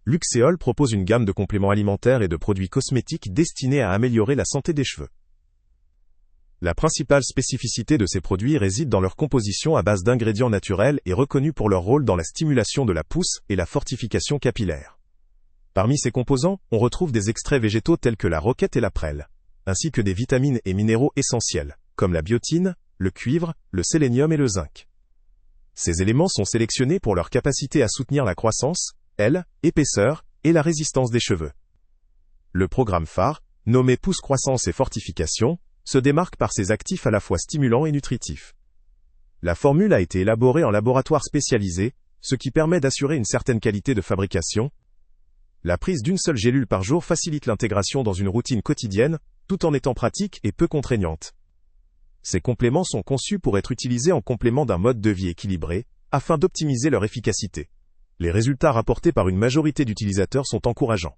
Luxéol propose une gamme de compléments alimentaires et de produits cosmétiques destinés à améliorer la santé des cheveux. La principale spécificité de ces produits réside dans leur composition à base d'ingrédients naturels et reconnus pour leur rôle dans la stimulation de la pousse et la fortification capillaire. Parmi ces composants, on retrouve des extraits végétaux tels que la roquette et la prêle, ainsi que des vitamines et minéraux essentiels, comme la biotine, le cuivre, le sélénium et le zinc. Ces éléments sont sélectionnés pour leur capacité à soutenir la croissance, épaisseur et la résistance des cheveux. Le programme phare, nommé Pousse Croissance et Fortification, se démarque par ses actifs à la fois stimulants et nutritifs. La formule a été élaborée en laboratoire spécialisé, ce qui permet d'assurer une certaine qualité de fabrication. La prise d'une seule gélule par jour facilite l'intégration dans une routine quotidienne, tout en étant pratique et peu contraignante. Ces compléments sont conçus pour être utilisés en complément d'un mode de vie équilibré, afin d'optimiser leur efficacité. Les résultats rapportés par une majorité d'utilisateurs sont encourageants.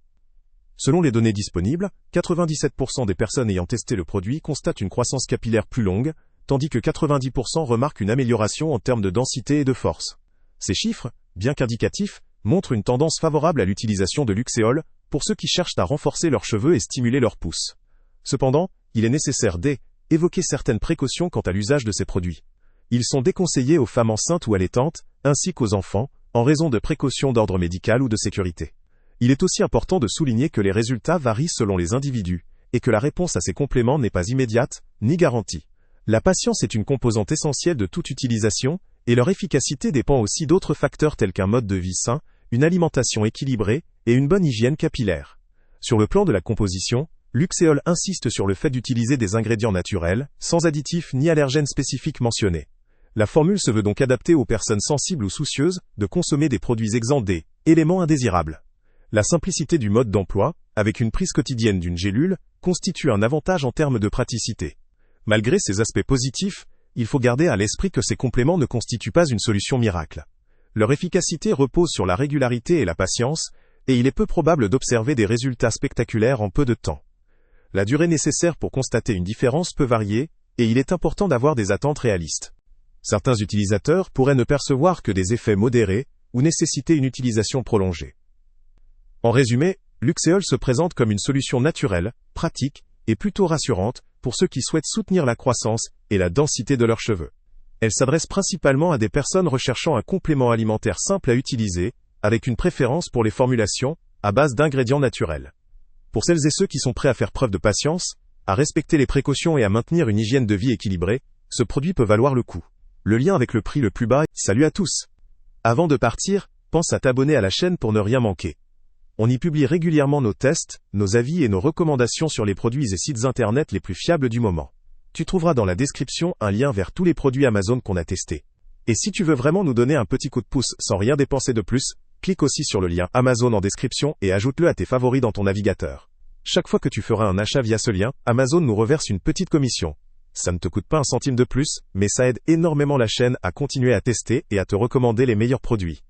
Selon les données disponibles, 97% des personnes ayant testé le produit constatent une croissance capillaire plus longue, tandis que 90% remarquent une amélioration en termes de densité et de force. Ces chiffres, bien qu'indicatifs, montrent une tendance favorable à l'utilisation de Luxéol pour ceux qui cherchent à renforcer leurs cheveux et stimuler leur pousse. Cependant, il est nécessaire d'évoquer certaines précautions quant à l'usage de ces produits. Ils sont déconseillés aux femmes enceintes ou allaitantes, ainsi qu'aux enfants, en raison de précautions d'ordre médical ou de sécurité. Il est aussi important de souligner que les résultats varient selon les individus, et que la réponse à ces compléments n'est pas immédiate, ni garantie. La patience est une composante essentielle de toute utilisation, et leur efficacité dépend aussi d'autres facteurs tels qu'un mode de vie sain, une alimentation équilibrée, et une bonne hygiène capillaire. Sur le plan de la composition, Luxéol insiste sur le fait d'utiliser des ingrédients naturels, sans additifs ni allergènes spécifiques mentionnés. La formule se veut donc adaptée aux personnes sensibles ou soucieuses de consommer des produits exempts des éléments indésirables. La simplicité du mode d'emploi, avec une prise quotidienne d'une gélule, constitue un avantage en termes de praticité. Malgré ces aspects positifs, il faut garder à l'esprit que ces compléments ne constituent pas une solution miracle. Leur efficacité repose sur la régularité et la patience, et il est peu probable d'observer des résultats spectaculaires en peu de temps. La durée nécessaire pour constater une différence peut varier, et il est important d'avoir des attentes réalistes. Certains utilisateurs pourraient ne percevoir que des effets modérés, ou nécessiter une utilisation prolongée. En résumé, Luxéol se présente comme une solution naturelle, pratique, et plutôt rassurante, pour ceux qui souhaitent soutenir la croissance et la densité de leurs cheveux. Elle s'adresse principalement à des personnes recherchant un complément alimentaire simple à utiliser, avec une préférence pour les formulations, à base d'ingrédients naturels. Pour celles et ceux qui sont prêts à faire preuve de patience, à respecter les précautions et à maintenir une hygiène de vie équilibrée, ce produit peut valoir le coup. Le lien avec le prix le plus bas. Salut à tous! Avant de partir, pense à t'abonner à la chaîne pour ne rien manquer. On y publie régulièrement nos tests, nos avis et nos recommandations sur les produits et sites internet les plus fiables du moment. Tu trouveras dans la description un lien vers tous les produits Amazon qu'on a testés. Et si tu veux vraiment nous donner un petit coup de pouce sans rien dépenser de plus, clique aussi sur le lien Amazon en description et ajoute-le à tes favoris dans ton navigateur. Chaque fois que tu feras un achat via ce lien, Amazon nous reverse une petite commission. Ça ne te coûte pas un centime de plus, mais ça aide énormément la chaîne à continuer à tester et à te recommander les meilleurs produits.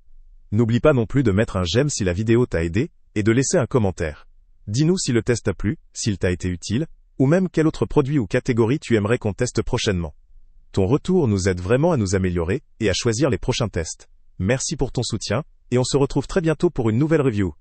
N'oublie pas non plus de mettre un j'aime si la vidéo t'a aidé, et de laisser un commentaire. Dis-nous si le test t'a plu, s'il t'a été utile, ou même quel autre produit ou catégorie tu aimerais qu'on teste prochainement. Ton retour nous aide vraiment à nous améliorer, et à choisir les prochains tests. Merci pour ton soutien, et on se retrouve très bientôt pour une nouvelle review.